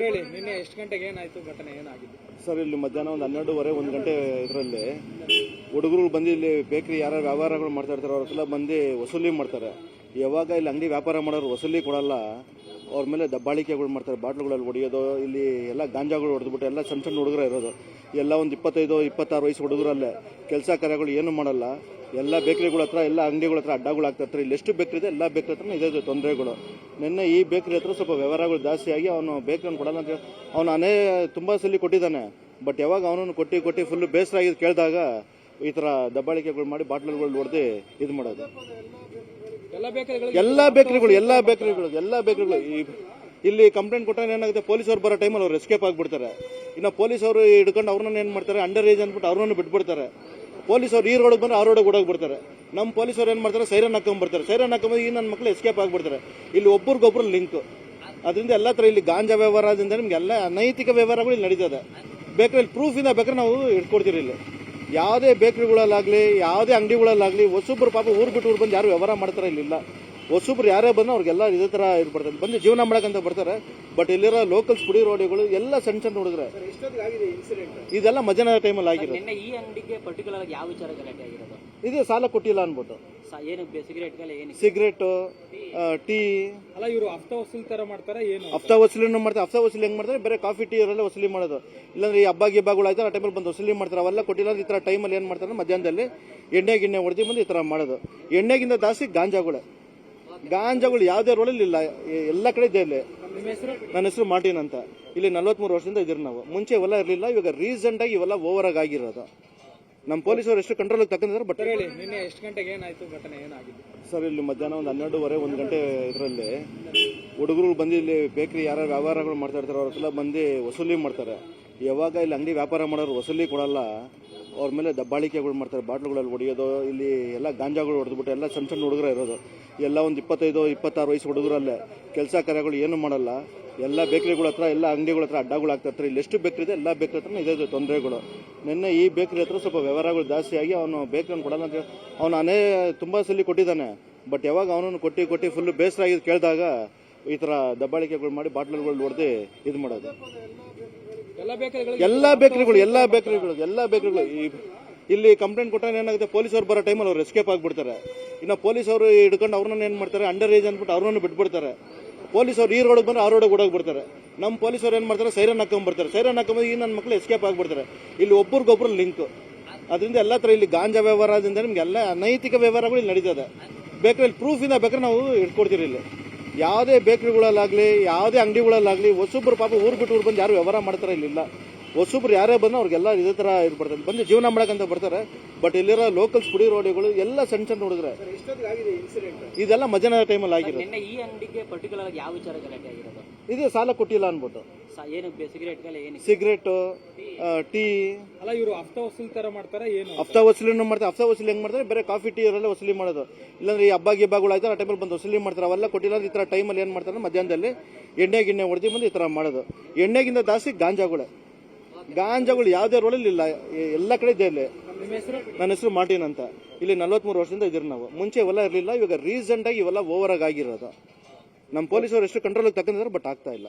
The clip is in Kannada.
ಸರ್ ಹೇಳಿ, ನಿನ್ನೆ ಎಷ್ಟು ಗಂಟೆಗೆ ಏನಾಯ್ತು, ಘಟನೆ ಏನಾಗಿದೆ? ಸರ್ ಇಲ್ಲಿ ಮಧ್ಯಾಹ್ನ ಒಂದು 12:30 1 ಗಂಟೆ ಇದರಲ್ಲಿ ಹುಡುಗರು ಬಂದು ಇಲ್ಲಿ ಬೇಕರಿ ಯಾರು ವ್ಯವಹಾರಗಳು ಮಾಡ್ತಾ ಇರ್ತಾರೆ ಅವ್ರಿಗೆಲ್ಲ ಬಂದು ವಸೂಲಿ ಮಾಡ್ತಾರೆ. ಯಾವಾಗ ಇಲ್ಲಿ ಅಂಗಡಿ ವ್ಯಾಪಾರ ಮಾಡೋರು ವಸೂಲಿ ಕೊಡಲ್ಲ, ಅವ್ರ ಮೇಲೆ ದಬ್ಬಾಳಿಕೆಗಳು ಮಾಡ್ತಾರೆ. ಬಾಟ್ಲುಗಳಲ್ಲಿ ಹೊಡೆಯೋದು, ಇಲ್ಲಿ ಎಲ್ಲ ಗಾಂಜಾಗಳು ಹೊಡೆದ್ಬಿಟ್ಟು ಎಲ್ಲ ಸಣ್ಣ ಸಣ್ಣ ಹುಡುಗರು ಇರೋದು, ಎಲ್ಲ ಒಂದು 25-26 ವಯಸ್ಸು ಹುಡುಗರಲ್ಲೇ ಕೆಲಸ ಕಾರ್ಯಗಳು ಏನು ಮಾಡಲ್ಲ. ಎಲ್ಲ ಬೇಕರಿಗಳ ಹತ್ರ, ಎಲ್ಲ ಅಂಗಡಿಗಳ ಹತ್ರ ಅಡ್ಡಗಳು ಆಗ್ತಿರ್ತಾರೆ. ಇಲ್ಲಿ ಎಷ್ಟು ಬೇಕರಿ ಇದೆ ಎಲ್ಲ ಬೇಕರಿ ಹತ್ರ ಇದೆ ತೊಂದರೆಗಳು. ನಿನ್ನೆ ಈ ಬೇಕರಿ ಹತ್ರ ಸ್ವಲ್ಪ ವ್ಯವಹಾರಗಳು ಜಾಸ್ತಿಯಾಗಿ ಅವನು ಬೇಕರಿಯನ್ನು ಕೊಡಲ್ಲ ಅಂತ ಅವನು ತುಂಬ ಸಲ ಕೊಟ್ಟಿದ್ದಾನೆ. ಬಟ್ ಯಾವಾಗ ಅವನನ್ನು ಕೊಟ್ಟು ಫುಲ್ ಬೇಸರ ಆಗಿ ಕೇಳಿದಾಗ ಈ ಥರ ದಬ್ಬಾಳಿಕೆಗಳು ಮಾಡಿ ಬಾಟ್ಲುಗಳು ಹೊಡೆದು ಇದು ಮಾಡೋದು. ಎಲ್ಲ ಬೇಕರಿಗಳು ಇಲ್ಲಿ ಕಂಪ್ಲೇಂಟ್ ಕೊಟ್ಟರೆ ಏನಾಗುತ್ತೆ, ಪೊಲೀಸರು ಬರೋ ಟೈಮಲ್ಲಿ ಅವ್ರು ಎಸ್ಕೇಪ್ ಆಗಿಬಿಡ್ತಾರೆ. ಇನ್ನು ಪೊಲೀಸವರು ಹಿಡ್ಕೊಂಡು ಅವ್ರನ್ನ ಏನು ಮಾಡ್ತಾರೆ, ಅಂಡರ್ ಏಜ್ ಅಂದ್ಬಿಟ್ಟು ಅವ್ರನ್ನ ಬಿಟ್ಬಿಡ್ತಾರೆ. ಪೊಲೀಸರು ಈ ರೋಡಿಗೆ ಬಂದ್ರೆ ಆ ರೋಡಿಗೆ ಓಡೋಗ್ಬಿಡ್ತಾರೆ. ನಮ್ಮ ಪೊಲೀಸರು ಏನು ಮಾಡ್ತಾರೆ, ಸೈರನ್ ಹಾಕೊಂಡ್ಬರ್ತಾರೆ. ಸೈರನ್ ಹಾಕೊಂಬ ಈ ನನ್ನ ಮಕ್ಕಳು ಎಸ್ಕೇಪ್ ಆಗಿಬಿಡ್ತಾರೆ. ಇಲ್ಲಿ ಒಬ್ರಿಗೊಬ್ರು ಲಿಂಕ್. ಅದರಿಂದ ಎಲ್ಲ ಥರ ಇಲ್ಲಿ ಗಾಂಜಾ ವ್ಯವಹಾರದಿಂದ ನಿಮ್ಗೆ ಎಲ್ಲ ಅನೈತಿಕ ವ್ಯವಹಾರಗಳು ಇಲ್ಲಿ ನಡೀತದೆ. ಬೇಕರಿಯಲ್ಲಿ ಪ್ರೂಫ್ ಇಂದ ಬೇಕಾದ್ರೆ ನಾವು ಇಟ್ಕೊಡ್ತೀರಿ. ಇಲ್ಲಿ ಯಾವುದೇ ಬೇಕರಿಗಳಲ್ಲಾಗಲಿ, ಯಾವುದೇ ಅಂಗಡಿಗಳಲ್ಲಾಗಲಿ ಹೊಸೊಬ್ರು ಪಾಪ ಊರು ಬಿಟ್ಟು ಊರು ಬಂದು ಯಾರು ವ್ಯವಹಾರ ಮಾಡ್ತಾರೆ ಇಲ್ಲಿಲ್ಲ. ಹೊಸೊಬ್ರು ಯಾರೇ ಬಂದು ಅವ್ರಿಗೆಲ್ಲ ಇದೇ ಥರ ಇರ್ಬಾರ್ದು, ಬಂದು ಜೀವನ ಮಾಡಕ್ಕಂತ ಬರ್ತಾರೆ. ಬಟ್ ಇಲ್ಲಿರೋ ಲೋಕಲ್ಸ್ ಪುಡಿ ರೋಡಿಗಳು ಎಲ್ಲ ಸಣ್ಣ ಸಣ್ಣ ಹುಡುಗ್ರೆ. ಇದೆಲ್ಲ ಮಧ್ಯಾಹ್ನದ ಟೈಮಲ್ಲಿ ಆಗಿರೋದು. ಈ ಅಂಗಡಿಗೆ ಪರ್ಟಿಕ್ಯುಲರ್ ಯಾವ ವಿಚಾರ ಗಲಾಟೆ ಆಗಿರೋದು? ಇದು ಸಾಲ ಕೊಟ್ಟಿಲ್ಲ ಅನ್ಬಿಟ್ಟು ಸಿಗರೇಟ್, ಟೀ ಅಲ್ಲ, ಇವರು ಹಫ್ತಾ ವಸೂಲಿ ತರ ಮಾಡ್ತಾರೆ. ಏನು ಹಫ್ತಾ ವಸೂಲಿನೂ ಮಾಡ್ತಾರೆ. ಹಫ್ತಾ ವಸೂಲಿ ಹೆಂಗ್ ಮಾಡ್ತಾರೆ, ಬೇರೆ ಕಾಫಿ ಟೀ ಅವರೆಲ್ಲ ವಸೂಲಿ ಮಾಡೋದು. ಇಲ್ಲಾಂದ್ರೆ ಈ ಹಬ್ಬ ಗಿಬ್ಬಗಳು ಆಯ್ತು, ಆ ಟೈಮಲ್ಲಿ ಬಂದು ವಸೂಲಿ ಮಾಡ್ತಾರೆ. ಅವೆಲ್ಲ ಕೊಟ್ಟಿಲ್ಲ. ಈ ತರ ಟೈಮಲ್ಲಿ ಏನ್ ಮಾಡ್ತಾರೆ, ಮಧ್ಯಾಹ್ನದಲ್ಲಿ ಎಣ್ಣೆ ಹೊಡೆದಿ ಬಂದು ಈ ತರ ಮಾಡೋದು. ಎಣ್ಣೆಗಿಂತ ಜಾಸ್ತಿ ಗಾಂಜಾಗಳು ಯಾವುದೇ ರೋಡಲ್ಲಿ ಇಲ್ಲ, ಎಲ್ಲ ಕಡೆ ಇದೆ. ಇಲ್ಲಿ ನನ್ನ ಹೆಸರು ಮಾರ್ಟಿನ್ ಅಂತ. ಇಲ್ಲಿ 43 ವರ್ಷದಿಂದ ಇದ್ದೀರಿ ನಾವು. ಮುಂಚೆ ಇವೆಲ್ಲ ಇರಲಿಲ್ಲ, ಇವಾಗ ರೀಸೆಂಟ್ ಆಗಿ ಇವೆಲ್ಲ ಓವರ್ ಆಗಿರೋದು. ನಮ್ಮ ಪೊಲೀಸರು ಎಷ್ಟು ಕಂಟ್ರೋಲ್ ತಗೊಂಡಿದ್ದಾರೆ. ಬಟ್ ಹೇಳಿ, ನಿನ್ನೆ ಎಷ್ಟು ಗಂಟೆಗೆ ಏನಾಯ್ತು, ಘಟನೆ ಏನಾಗಿದೆ? ಸರ್ ಇಲ್ಲಿ ಮಧ್ಯಾಹ್ನ ಒಂದು 12:30 1 ಗಂಟೆ ಇದರಲ್ಲಿ ಹುಡುಗರು ಬಂದು ಇಲ್ಲಿ ಬೇಕರಿ ಯಾರು ವ್ಯವಹಾರಗಳು ಮಾಡ್ತಾ ಇರ್ತಾರೆ ಅವ್ರಿಗೆಲ್ಲ ಬಂದು ವಸೂಲಿ ಮಾಡ್ತಾರೆ. ಯಾವಾಗ ಇಲ್ಲಿ ಅಂಗಡಿ ವ್ಯಾಪಾರ ಮಾಡೋರು ವಸೂಲಿ ಕೊಡಲ್ಲ, ಅವ್ರ ಮೇಲೆ ದಬ್ಬಾಳಿಕೆಗಳು ಮಾಡ್ತಾರೆ. ಬಾಟ್ಲುಗಳಲ್ಲಿ ಹೊಡೆಯೋದು, ಇಲ್ಲಿ ಎಲ್ಲ ಗಾಂಜಾಗಳು ಹೊಡೆದ್ಬಿಟ್ಟು ಎಲ್ಲ ಸಣ್ಣ ಸಣ್ಣ ಹುಡುಗರು ಇರೋದು, ಎಲ್ಲ ಒಂದು 25-26 ವಯಸ್ಸು ಹುಡುಗರಲ್ಲೇ ಕೆಲಸ ಕಾರ್ಯಗಳು ಏನು ಮಾಡಲ್ಲ. ಎಲ್ಲ ಬೇಕರಿಗಳ ಹತ್ರ, ಎಲ್ಲ ಅಂಗಡಿಗಳ ಹತ್ರ ಅಡ್ಡಗಳು ಆಗ್ತಿರ್ತಾರೆ. ಇಲ್ಲಿ ಎಷ್ಟು ಬೇಕರಿ ಇದೆ ಎಲ್ಲ ಬೇಕರಿ ಹತ್ರ ಇದೆ ತೊಂದರೆಗಳು. ನಿನ್ನೆ ಈ ಬೇಕರಿ ಹತ್ರ ಸ್ವಲ್ಪ ವ್ಯವಹಾರಗಳು ಜಾಸ್ತಿಯಾಗಿ ಅವನು ಬೇಕರಿಯನ್ನು ಕೊಡಲ್ಲ ಅಂತ ಅವನು ತುಂಬ ಸಲ ಕೊಟ್ಟಿದ್ದಾನೆ. ಬಟ್ ಯಾವಾಗ ಅವನನ್ನು ಕೊಟ್ಟು ಫುಲ್ ಬೇಸರ ಆಗಿ ಕೇಳಿದಾಗ ಈ ಥರ ದಬ್ಬಾಳಿಕೆಗಳು ಮಾಡಿ ಬಾಟ್ಲುಗಳು ಹೊಡೆದು ಇದು ಮಾಡೋದು. ಎಲ್ಲ ಬೇಕರಿಗಳು ಇಲ್ಲಿ ಕಂಪ್ಲೇಂಟ್ ಕೊಟ್ಟರೆ ಏನಾಗುತ್ತೆ, ಪೊಲೀಸರು ಬರೋ ಟೈಮಲ್ಲಿ ಅವ್ರು ಎಸ್ಕೇಪ್ ಆಗಿಬಿಡ್ತಾರೆ. ಇನ್ನು ಪೊಲೀಸವರು ಹಿಡ್ಕೊಂಡು ಅವ್ರನ್ನ ಏನು ಮಾಡ್ತಾರೆ, ಅಂಡರ್ ಏಜ್ ಅಂದ್ಬಿಟ್ಟು ಅವ್ರನ್ನ ಬಿಟ್ಬಿಡ್ತಾರೆ. ಪೊಲೀಸರು ಈ ರೋಡಿಗೆ ಬಂದ್ರೆ ಆ ರೋಡಿಗೆ ಓಡೋಗ್ಬಿಡ್ತಾರೆ. ನಮ್ಮ ಪೊಲೀಸರು ಏನು ಮಾಡ್ತಾರೆ, ಸೈರನ್ ಹಾಕೊಂಡ್ಬರ್ತಾರೆ. ಸೈರನ್ ಹಾಕೊಂಬ ಈ ನನ್ನ ಮಕ್ಕಳು ಎಸ್ಕೇಪ್ ಆಗಿಬಿಡ್ತಾರೆ. ಇಲ್ಲಿ ಒಬ್ರಿಗೊಬ್ರು ಲಿಂಕ್. ಅದರಿಂದ ಎಲ್ಲ ಥರ ಇಲ್ಲಿ ಗಾಂಜಾ ವ್ಯವಹಾರದಿಂದ ನಿಮ್ಗೆ ಎಲ್ಲ ಅನೈತಿಕ ವ್ಯವಹಾರಗಳು ಇಲ್ಲಿ ನಡೀತದೆ. ಬೇಕರಿಯಲ್ಲಿ ಪ್ರೂಫ್ ಇಂದ ಬೇಕಾದ್ರೆ ನಾವು ಇಟ್ಕೊಡ್ತೀರಿ. ಇಲ್ಲಿ ಯಾವುದೇ ಬೇಕರಿಗಳಲ್ಲಾಗಲಿ, ಯಾವುದೇ ಅಂಗಡಿಗಳಲ್ಲಾಗಲಿ ಹೊಸೊಬ್ರು ಪಾಪ ಊರು ಬಿಟ್ಟು ಊರು ಬಂದು ಯಾರು ವ್ಯವಹಾರ ಮಾಡ್ತಾರೆ ಇಲ್ಲಿಲ್ಲ. ಹೊಸೊಬ್ರು ಯಾರೇ ಬಂದು ಅವ್ರಿಗೆಲ್ಲ ಇದೇ ಥರ ಇರ್ಬಾರ್ದು, ಬಂದು ಜೀವನ ಮಾಡಕ್ಕಂತ ಬರ್ತಾರೆ. ಬಟ್ ಇಲ್ಲಿರೋ ಲೋಕಲ್ಸ್ ಪುಡಿ ರೋಡಿಗಳು ಎಲ್ಲ ಸಣ್ಣ ಸಣ್ಣ ಹುಡುಗ್ರೆ. ಇದೆಲ್ಲ ಮಧ್ಯಾಹ್ನದ ಟೈಮಲ್ಲಿ ಆಗಿರೋದು. ಈ ಅಂಗಡಿಗೆ ಪರ್ಟಿಕ್ಯುಲರ್ ಯಾವ ವಿಚಾರ ಗಲಾಟೆ ಆಗಿರೋದು? ಇದು ಸಾಲ ಕೊಟ್ಟಿಲ್ಲ ಅನ್ಬಿಟ್ಟು ಸಿಗರೇಟ್, ಟೀ ಅಲ್ಲ, ಇವರು ಹಫ್ತಾ ವಸೂಲಿ ತರ ಮಾಡ್ತಾರೆ. ಏನು ಹಫ್ತಾ ವಸೂಲಿನೂ ಮಾಡ್ತಾರೆ. ಹಫ್ತಾ ವಸೂಲಿ ಹೆಂಗ್ ಮಾಡ್ತಾರೆ, ಬೇರೆ ಕಾಫಿ ಟೀ ಅವರೆಲ್ಲ ವಸೂಲಿ ಮಾಡೋದು. ಇಲ್ಲಾಂದ್ರೆ ಈ ಹಬ್ಬ ಗಿಬ್ಬಗಳು ಆಯ್ತು, ಆ ಟೈಮಲ್ಲಿ ಬಂದು ವಸೂಲಿ ಮಾಡ್ತಾರೆ. ಅವೆಲ್ಲ ಕೊಟ್ಟಿಲ್ಲ. ಈ ತರ ಟೈಮಲ್ಲಿ ಏನು ಮಾಡ್ತಾರೆ, ಮಧ್ಯಾಹ್ನದಲ್ಲಿ ಎಣ್ಣೆ ಹೊಡೆದಿ ಬಂದು ಈ ತರ ಮಾಡೋದು. ಎಣ್ಣೆಗಿಂತ ಜಾಸ್ತಿ ಗಾಂಜಾಗಳು ಯಾವುದೇ ರೋಡಲ್ಲಿ ಇಲ್ಲ, ಎಲ್ಲ ಕಡೆ ಇದೆ. ಇಲ್ಲಿ ನನ್ನ ಹೆಸರು ಮಾರ್ಟಿನ್ ಅಂತ. ಇಲ್ಲಿ 43 ವರ್ಷದಿಂದ ಇದ್ದೀರಿ ನಾವು. ಮುಂಚೆ ಇವೆಲ್ಲ ಇರಲಿಲ್ಲ, ಇವಾಗ ರೀಸೆಂಟ್ ಆಗಿ ಇವೆಲ್ಲ ಓವರ್ ಆಗಿರೋದು. ನಮ್ಮ ಪೊಲೀಸರು ಎಷ್ಟು ಕಂಟ್ರೋಲ್ ತಗೊಂಡಿದ್ದಾರೆ. ಬಟ್ ಆಗ್ತಾ ಇಲ್ಲ.